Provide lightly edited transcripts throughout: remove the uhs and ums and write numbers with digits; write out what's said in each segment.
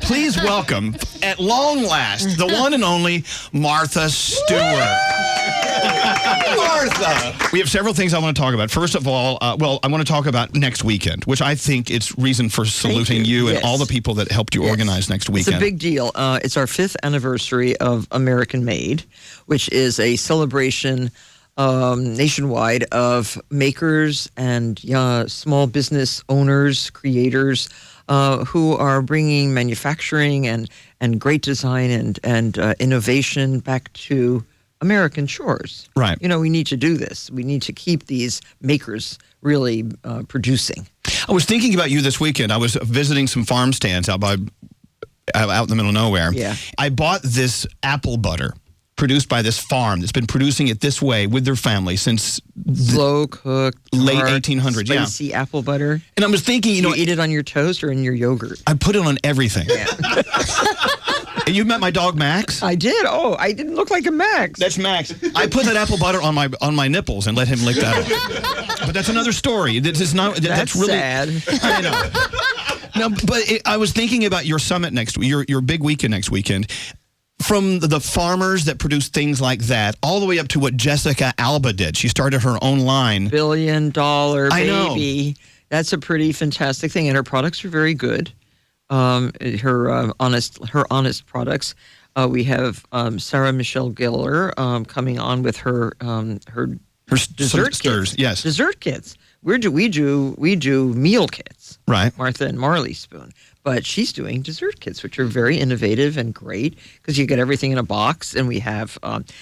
Please welcome, at long last, the one and only Martha Stewart. Martha! We have several things I want to talk about. First of all, I want to talk about next weekend, which I think it's reason for saluting you and all the people that helped you organize next weekend. It's a big deal. It's our 5th anniversary of American Made, which is a celebration nationwide of makers and small business owners, creators, who are bringing manufacturing and great design and innovation back to American shores. Right. You know, we need to do this. We need to keep these makers really producing. I was thinking about you this weekend. I was visiting some farm stands out in the middle of nowhere. Yeah. I bought this apple butter produced by this farm that's been producing it this way with their family since slow cooked, late 1800s. Spicy apple butter. And I was thinking, you eat it on your toast or in your yogurt? I put it on everything. Yeah. And you met my dog Max? I did. Oh, I didn't look like a Max. That's Max. I put that apple butter on my nipples and let him lick that off. But that's another story. That's really sad. I know. No, but I was thinking about your summit next week, your big weekend next weekend. From the farmers that produce things like that, all the way up to what Jessica Alba did. She started her own line. $1 billion baby. I know. That's a pretty fantastic thing, and her products are very good. Her honest products. We have Sarah Michelle Gellar coming on with her dessert kits. Yes, dessert kits. We do meal kits. Right. Martha and Marley Spoon. But she's doing dessert kits, which are very innovative and great because you get everything in a box. And we have Emerald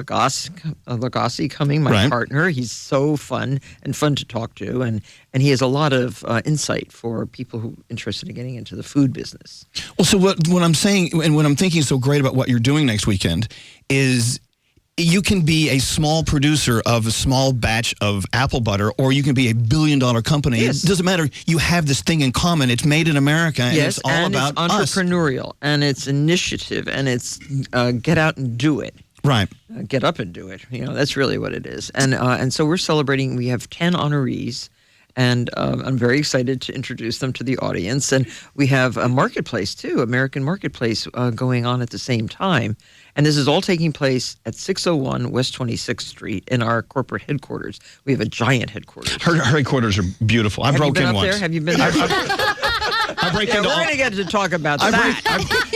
Lagasse coming, my partner. He's so fun to talk to. And he has a lot of insight for people who are interested in getting into the food business. Well, so what I'm saying and what I'm thinking is so great about what you're doing next weekend is you can be a small producer of a small batch of apple butter, or you can be a $1 billion company. Yes. It doesn't matter. You have this thing in common. It's made in America, and it's all about it's entrepreneurial, and it's initiative, and it's get out and do it. Right. Get up and do it. You know, that's really what it is. And so we're celebrating. We have 10 honorees. And I'm very excited to introduce them to the audience. And we have a marketplace, too, American Marketplace, going on at the same time. And this is all taking place at 601 West 26th Street in our corporate headquarters. We have a giant headquarters. Her headquarters are beautiful. I broke in once. There? Have you been there? I break into we're going to get to talk about that.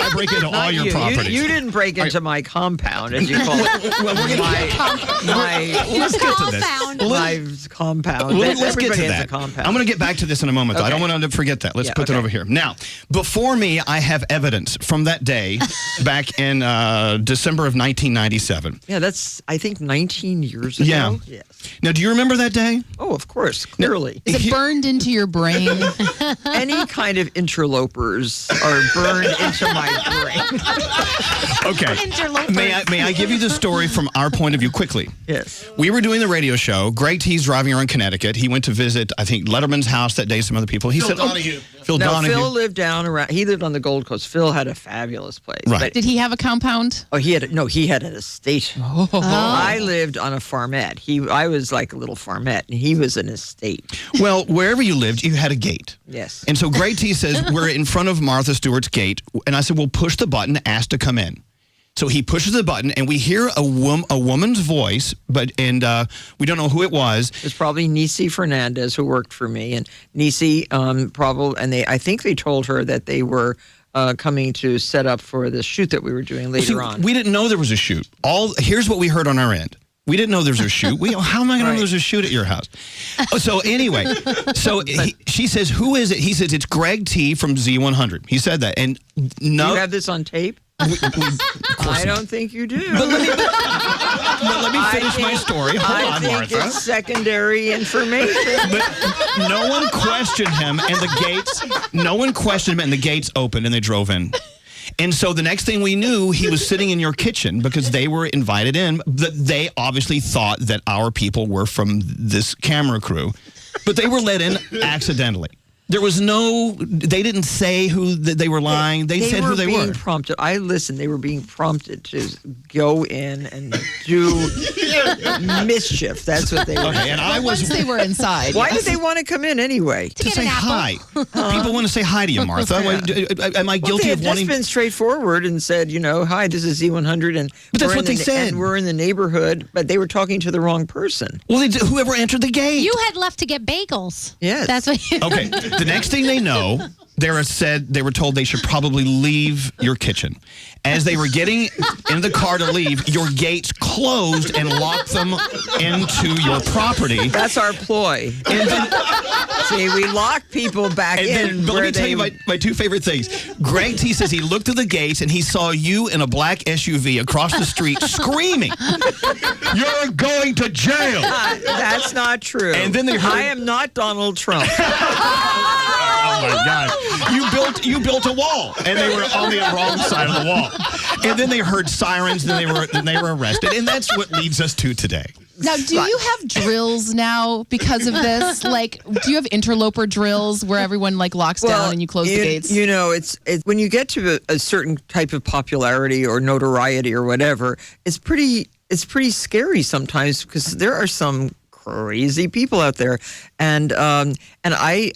I break into all your properties. You didn't break into my compound, as you call it. Well, let's get to this. My compound. Let's get to that. Compound. I'm going to get back to this in a moment, though. I don't want to forget that. Let's put that over here. Now, before me, I have evidence from that day back in December of 1997. Yeah, that's, I think, 19 years ago. Yeah. Yes. Now, do you remember that day? Oh, of course, clearly. Is it burned into your brain? Any kind of interlopers are burned into my brain. Okay. May I give you the story from our point of view quickly? Yes. We were doing the radio show. Greg T's driving around Connecticut. He went to visit, I think, Letterman's house that day, some other people. He said, Donahue. Phil Donahue. Phil lived he lived on the Gold Coast. Phil had a fabulous place. Right. Did he have a compound? Oh, he had an estate. Oh. I lived on a farmette. I was like a little farmette, and he was an estate. Well, wherever you lived, you had a gate. Yes. And so Greg T says, we're in front of Martha Stewart's gate. And I said, well, push the button, ask to come in. So he pushes the button, and we hear a woman's voice, and we don't know who it was. It was probably Nisi Fernandez, who worked for me, and Nisi I think they told her that they were coming to set up for the shoot that we were doing later on. We didn't know there was a shoot. Here's what we heard on our end. We didn't know there was a shoot. How am I going to know there's a shoot at your house? So anyway, she says, who is it? He says, it's Greg T from Z100. He said that. And no. Do you have this on tape? I don't think you do. But let me finish my story. Hold on, Martha. I think it's secondary information. But no one questioned him, and the gates opened, and they drove in. And so the next thing we knew, he was sitting in your kitchen because they were invited in. They obviously thought that our people were from this camera crew, but they were let in accidentally. There was they didn't say who they were lying. They said who they were. They were being prompted. I listened. They were being prompted to go in and do mischief. That's what they were. Okay, and I was. Once they were inside. Why did they want to come in anyway? To say hi. People want to say hi to you, Martha. Am I guilty of wanting? They've just been straightforward and said, hi, this is Z100, and but that's what they said. And we're in the neighborhood, but they were talking to the wrong person. Well, whoever entered the gate. You had left to get bagels. Yes. That's what you... Okay. The next thing they know, they were told they should probably leave your kitchen. As they were getting in the car to leave, your gates closed and locked them into your property. That's our ploy. And then, see, we lock people back in. But let me tell you my two favorite things. Greg T says he looked at the gates and he saw you in a black SUV across the street screaming, "You're going to jail!" That's not true. And then they heard, I am not Donald Trump. Oh my God! You built a wall, and they were on the wrong side of the wall. And then they heard sirens, and then they were arrested, and that's what leads us to today. Now, do you have drills now because of this? Like, do you have interloper drills where everyone locks down and you close the gates? It's when you get to a certain type of popularity or notoriety or whatever, it's pretty scary sometimes because there are some crazy people out there, and I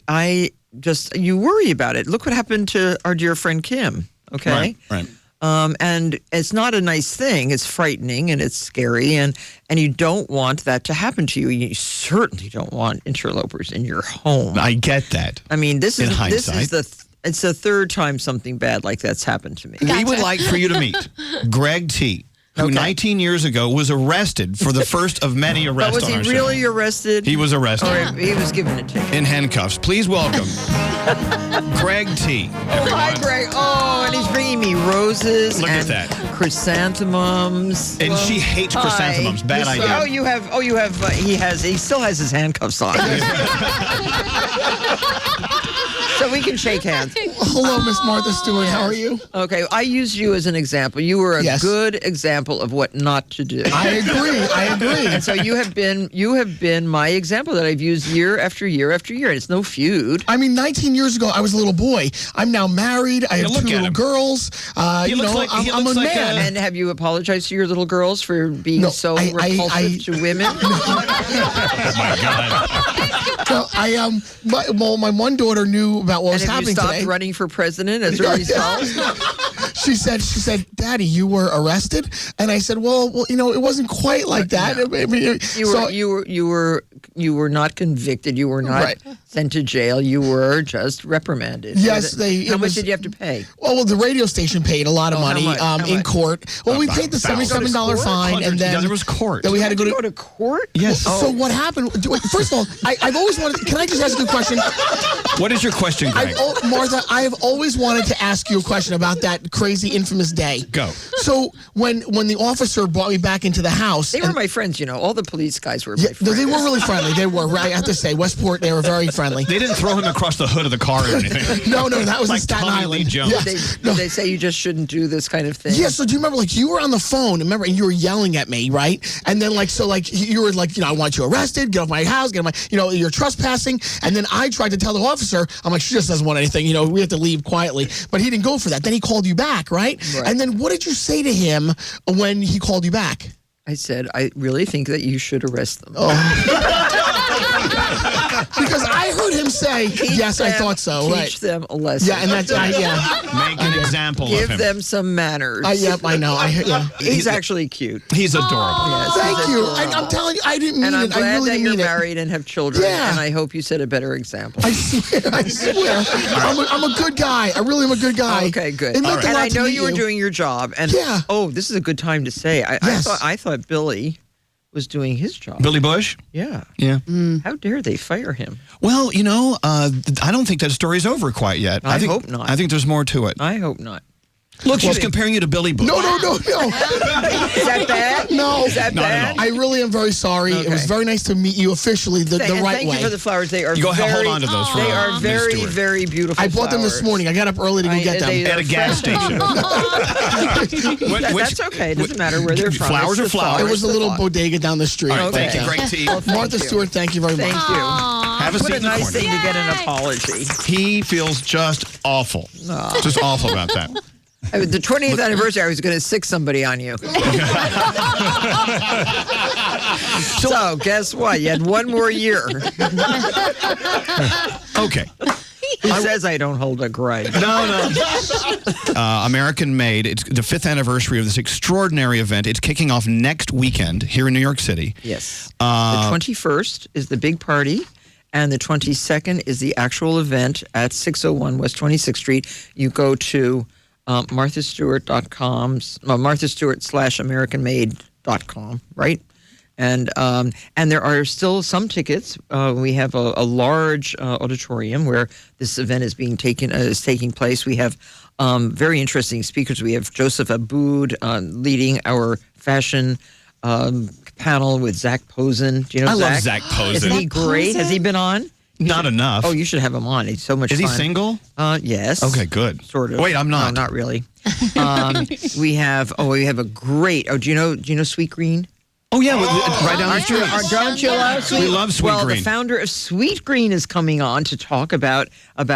just, you worry about it. Look what happened to our dear friend Kim. Okay, right. And it's not a nice thing. It's frightening and it's scary, and you don't want that to happen to you. You certainly don't want interlopers in your home. I get that. I mean, it's the third time something bad like that's happened to me. We would like for you to meet Greg T., who 19 years ago was arrested for the first of many arrests on our show. Was he really arrested? He was arrested. Or he was given a ticket. In handcuffs. Please welcome Greg T. Hi, Greg. Oh, and he's bringing me roses. Look and at that. Chrysanthemums. And she hates chrysanthemums. Bad idea. He still has his handcuffs on. So we can shake hands. Hello, Miss Martha Stewart. How are you? Okay, I used you as an example. You were a good example of what not to do. I agree. And so you have been my example that I've used year after year after year. And it's no feud. I mean, 19 years ago, I was a little boy. I'm now married. I have two little girls. I'm a man. And have you apologized to your little girls for being repulsive to women? Oh my God. My one daughter knew about what was happening today. Have you stopped running for president as a result? She said, "Daddy, you were arrested," and I said, "Well, it wasn't quite like that." No. You were not convicted. You were not sent to jail. You were just reprimanded. Yes, How much did you have to pay? Well, the radio station paid a lot of money how much? in court. Well, we paid the $77 fine, and then there was court. Then we had to go to court. Yes. So what happened? First of all, I've always wanted. Can I just ask you a question? What is your question, Greg? Martha, I have always wanted to ask you a question about that crazy, infamous day. Go. So when the officer brought me back into the house, they were my friends. All the police guys were my friends. They were really friendly. They were. I have to say, Westport, they were very friendly. They didn't throw him across the hood of the car or anything. No, that was like in Staten Tommy Island. Lee Jones. Yes. Did they say you just shouldn't do this kind of thing? Yeah. So do you remember, you were on the phone, and you were yelling at me, right? And then, you were like, I want you arrested, get off my house, you're trespassing. And then I tried to tell the officer, I'm like, she just doesn't want anything. We have to leave quietly. But he didn't go for that. Then he called you back, right? And then what did you say to him when he called you back? I said, I really think that you should arrest them. Because I heard him say, yes, I thought so. Teach them a lesson. Yeah, and that's, Make an example of him. Give them some manners. Yep, I know. He's actually cute. He's adorable. Yes, Thank you. I'm telling you, I didn't mean it. And I'm glad that you're mean married and have children. Yeah. And I hope you set a better example. I swear. I'm a good guy. I really am a good guy. Okay, good. It meant a And lot I to know meet you were doing your job. And this is a good time to say. I thought Billy was doing his job. Billy Bush? Yeah. Yeah. How dare they fire him? Well, I don't think that story's over quite yet. I hope not. I think there's more to it. I hope not. Look, she's comparing you to Billy Bush. No. Is that bad? No. Is that bad? I really am very sorry. Okay. It was very nice to meet you officially the right way. Thank you for the flowers. They are you go hold on to those for They are Ms. very, Stewart. very beautiful I bought them this morning. I got up early to go get them. At a gas station. That's okay. It doesn't matter where they're from. Flowers It's or flowers? It was a little bodega down the street. All right, thank you, Greg T. Martha Stewart, thank you very much. Thank you. Have a seat What a in the nice corner. thing to get an apology. He feels just awful. Just awful about that. The 20th anniversary, I was going to sick somebody on you. So, guess what? You had one more year. Okay. Who says I don't hold a grudge? No. American Made. It's the 5th anniversary of this extraordinary event. It's kicking off next weekend here in New York City. Yes. The 21st is the big party, and the 22nd is the actual event at 601 West 26th Street. You go to marthastewart.com, marthastewart/AmericanMade.com, right? And there are still some tickets. We have a large auditorium where this event is taking place. We have very interesting speakers. We have Joseph Aboud leading our fashion panel with Zach Posen. Do you know I Zach? love Zach Posen. Isn't he great? Has he been on? Not enough. Oh, you should have him on. He's so much Is fun. he single? Yes. Okay, good. Sort of. Wait, I'm not. No, not really. We have a great. Oh, do you know Sweet Green? Oh, yeah, right down the street. Don't you love Sweet? We love Sweet Well, Green. the founder of Sweet Green is coming on to talk about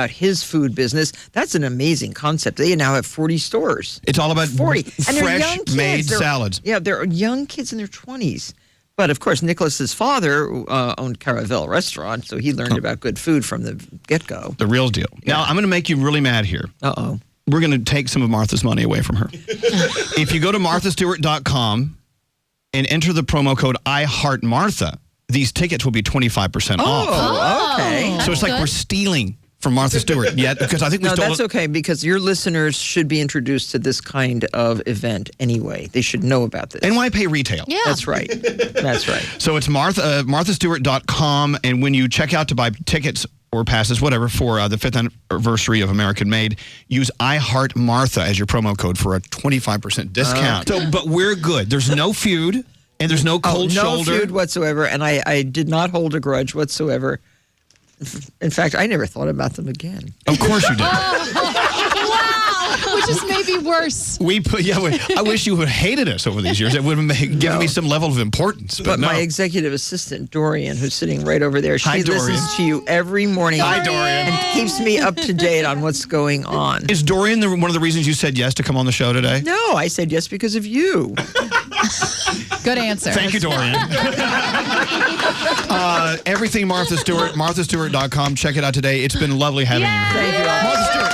his food business. That's an amazing concept. They now have 40 stores. It's all about 40. And they're young kids. fresh-made They're- salads. Yeah, they're young kids in their 20s. But, of course, Nicholas's father owned Caravelle Restaurant, so he learned about good food from the get-go. The real deal. Now, I'm going to make you really mad here. Uh-oh. We're going to take some of Martha's money away from her. If you go to marthastewart.com and enter the promo code IHeartMartha, these tickets will be 25% off. Oh, okay. So it's like we're stealing from Martha Stewart yet, because I think we No, stole that's it. okay, because your listeners should be introduced to this kind of event anyway. They should know about this. And why pay retail? Yeah. That's right. That's right. So it's marthastewart.com, and when you check out to buy tickets or passes, whatever, for the 5th anniversary of American Made, use iHeartMartha as your promo code for a 25% discount. But we're good. There's no feud, and there's no cold no shoulder. feud whatsoever, and I did not hold a grudge whatsoever. In fact, I never thought about them again. Of course you did. Which is maybe worse. I wish you would have hated us over these years. It would have given me some level of importance. But no. My executive assistant, Dorian, who's sitting right over there, she Hi, Dorian. listens to you every morning. Hi, Dorian. And keeps me up to date on what's going on. Is Dorian one of the reasons you said yes to come on the show today? No, I said yes because of you. Good answer. Thank you, Dorian. Everything Martha Stewart, marthastewart.com. Check it out today. It's been lovely having you here. Thank you all. Martha Stewart.